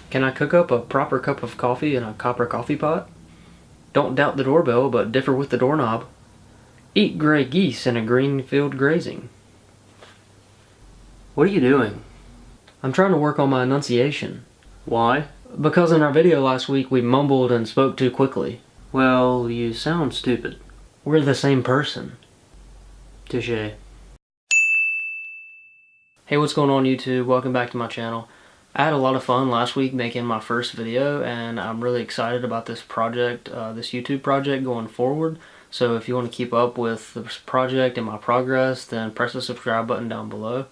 Can I cook up a proper cup of coffee in a copper coffee pot? Don't doubt the doorbell, but differ with the doorknob. Eat gray geese in a green field grazing. What are you doing? I'm trying to work on my enunciation. Why? Because in our video last week we mumbled and spoke too quickly. Well, you sound stupid. We're the same person. Touché. Hey, what's going on YouTube? Welcome back to my channel. I had a lot of fun last week making my first video, and I'm really excited about this project, this YouTube project going forward. So if you want to keep up with this project and my progress, then press the subscribe button down below.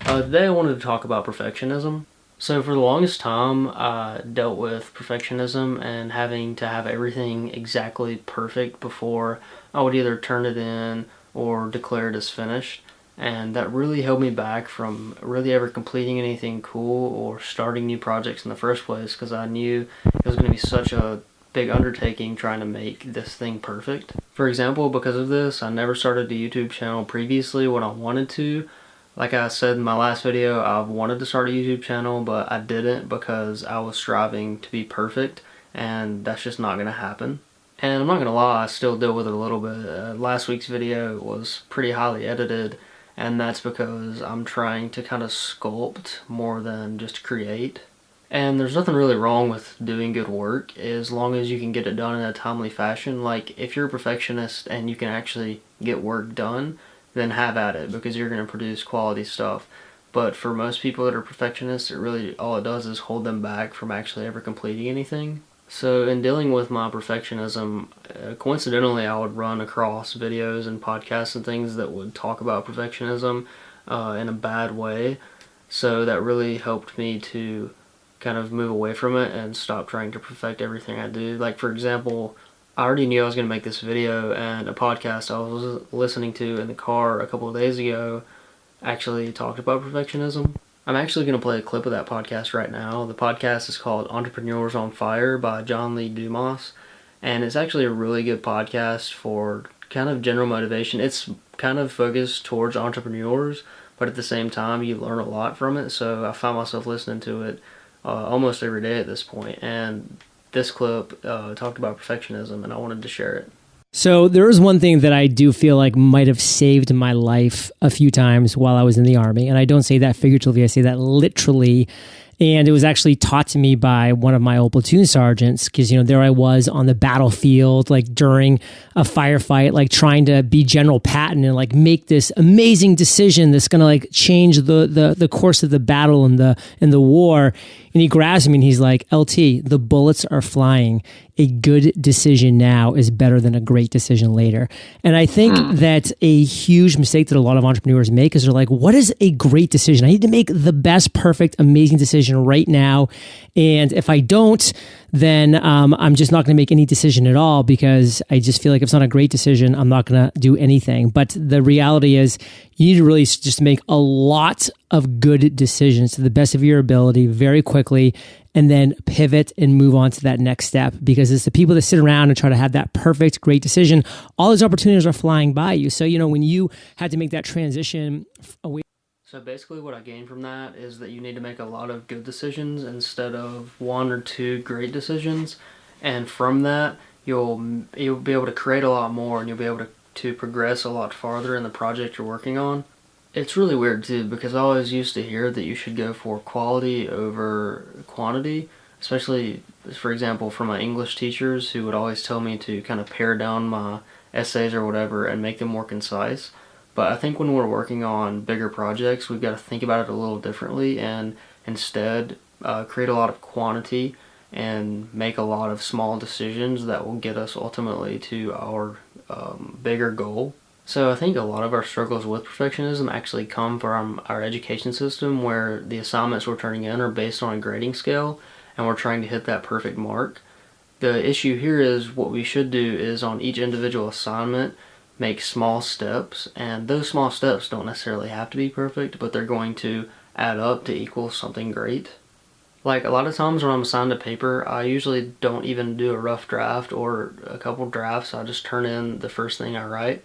Today I wanted to talk about perfectionism. So for the longest time, I dealt with perfectionism and having to have everything exactly perfect before I would either turn it in or declare it as finished. And that really held me back from really ever completing anything cool or starting new projects in the first place, because I knew it was going to be such a big undertaking trying to make this thing perfect. For example, because of this, I never started a YouTube channel previously when I wanted to. Like I said in my last video, I wanted to start a YouTube channel, but I didn't because I was striving to be perfect, and that's just not going to happen. And I'm not going to lie, I still deal with it a little bit. Last week's video was pretty highly edited, and that's because I'm trying to kind of sculpt more than just create. And there's nothing really wrong with doing good work as long as you can get it done in a timely fashion. Like, if you're a perfectionist and you can actually get work done, then have at it, because you're going to produce quality stuff. But for most people that are perfectionists, it really, all it does is hold them back from actually ever completing anything. So in dealing with my perfectionism, coincidentally I would run across videos and podcasts and things that would talk about perfectionism in a bad way. So that really helped me to kind of move away from it and stop trying to perfect everything I do. Like, for example, I already knew I was going to make this video, and a podcast I was listening to in the car a couple of days ago actually talked about perfectionism. I'm actually going to play a clip of that podcast right now. The podcast is called Entrepreneurs on Fire by John Lee Dumas, and it's actually a really good podcast for kind of general motivation. It's kind of focused towards entrepreneurs, but at the same time you learn a lot from it, so I find myself listening to it almost every day at this point. And this clip talked about perfectionism, and I wanted to share it. So there is one thing that I do feel like might have saved my life a few times while I was in the Army. And I don't say that figuratively, I say that literally. And it was actually taught to me by one of my old platoon sergeants, because, you know, there I was on the battlefield, like during a firefight, like trying to be General Patton and like make this amazing decision that's going to like change the course of the battle and the war. And he grabs me and he's like, "LT, the bullets are flying. A good decision now is better than a great decision later." And I think that a huge mistake that a lot of entrepreneurs make is they're like, what is a great decision? I need to make the best, perfect, amazing decision right now. And if I don't, then I'm just not going to make any decision at all, because I just feel like if it's not a great decision, I'm not going to do anything. But the reality is you need to really just make a lot of good decisions to the best of your ability very quickly, and then pivot and move on to that next step, because it's the people that sit around and try to have that perfect, great decision. All those opportunities are flying by you. So, you know, when you had to make that transition away. So basically what I gained from that is that you need to make a lot of good decisions instead of one or two great decisions. And from that, you'll be able to create a lot more, and you'll be able to progress a lot farther in the project you're working on. It's really weird too, because I always used to hear that you should go for quality over quantity, especially, for example, from my English teachers, who would always tell me to kind of pare down my essays or whatever and make them more concise. But I think when we're working on bigger projects, we've got to think about it a little differently, and instead create a lot of quantity and make a lot of small decisions that will get us ultimately to our bigger goal. So I think a lot of our struggles with perfectionism actually come from our education system, where the assignments we're turning in are based on a grading scale, and we're trying to hit that perfect mark. The issue here is what we should do is on each individual assignment make small steps, and those small steps don't necessarily have to be perfect, but they're going to add up to equal something great. Like, a lot of times when I'm assigned a paper, I usually don't even do a rough draft or a couple drafts. I just turn in the first thing I write,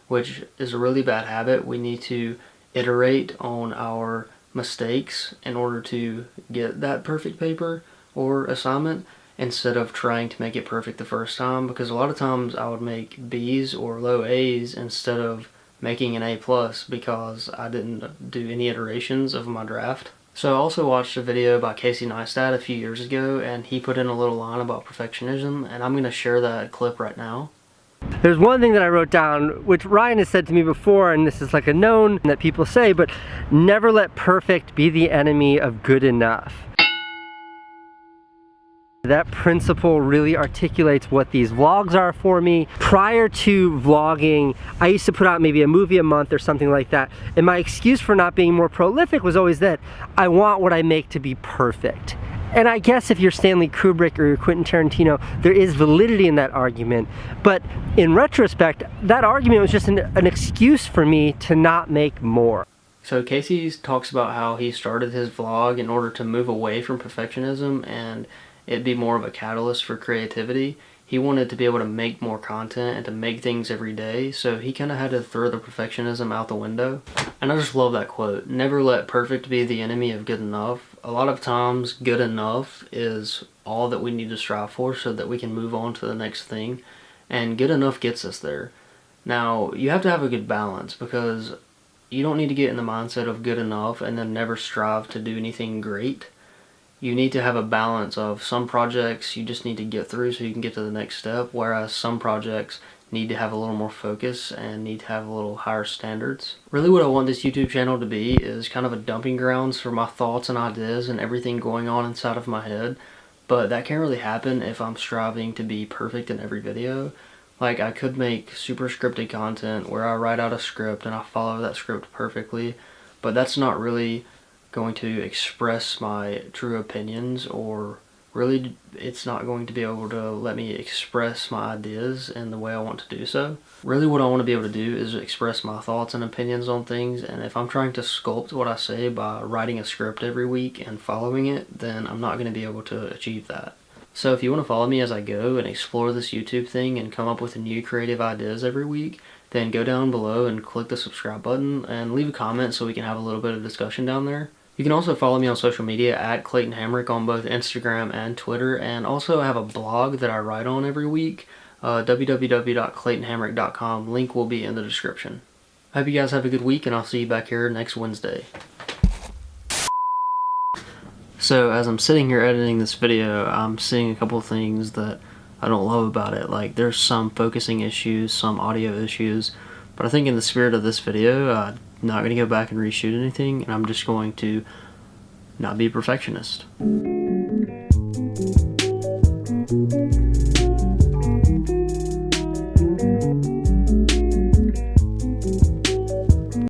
which is a really bad habit. We need to iterate on our mistakes in order to get that perfect paper or assignment, instead of trying to make it perfect the first time, because a lot of times I would make B's or low A's instead of making an A plus because I didn't do any iterations of my draft. So I also watched a video by Casey Neistat a few years ago, and he put in a little line about perfectionism, and I'm going to share that clip right now. There's one thing that I wrote down, which Ryan has said to me before, and this is like a known that people say, but never let perfect be the enemy of good enough. That principle really articulates what these vlogs are for me. Prior to vlogging, I used to put out maybe a movie a month or something like that, and my excuse for not being more prolific was always that I want what I make to be perfect. And I guess if you're Stanley Kubrick or you're Quentin Tarantino, there is validity in that argument. But in retrospect, that argument was just an excuse for me to not make more. So Casey talks about how he started his vlog in order to move away from perfectionism and it be more of a catalyst for creativity. He wanted to be able to make more content and to make things every day, so he kind of had to throw the perfectionism out the window. And I just love that quote, never let perfect be the enemy of good enough. A lot of times, good enough is all that we need to strive for so that we can move on to the next thing, and good enough gets us there. Now, you have to have a good balance, because you don't need to get in the mindset of good enough and then never strive to do anything great. You need to have a balance of some projects you just need to get through so you can get to the next step, whereas some projects need to have a little more focus and need to have a little higher standards. Really what I want this YouTube channel to be is kind of a dumping grounds for my thoughts and ideas and everything going on inside of my head, but that can't really happen if I'm striving to be perfect in every video. Like, I could make super scripted content where I write out a script and I follow that script perfectly, but that's not really going to express my true opinions, or really it's not going to be able to let me express my ideas in the way I want to do so. Really what I want to be able to do is express my thoughts and opinions on things, and if I'm trying to sculpt what I say by writing a script every week and following it, then I'm not going to be able to achieve that. So if you want to follow me as I go and explore this YouTube thing and come up with new creative ideas every week, then go down below and click the subscribe button and leave a comment so we can have a little bit of discussion down there. You can also follow me on social media at Clayton Hamrick on both Instagram and Twitter, and also I have a blog that I write on every week, www.claytonhamrick.com. Link will be in the description. I hope you guys have a good week, and I'll see you back here next Wednesday. So as I'm sitting here editing this video, I'm seeing a couple things that I don't love about it. Like, there's some focusing issues, some audio issues, but I think in the spirit of this video, I'm not going to go back and reshoot anything, and I'm just going to not be a perfectionist.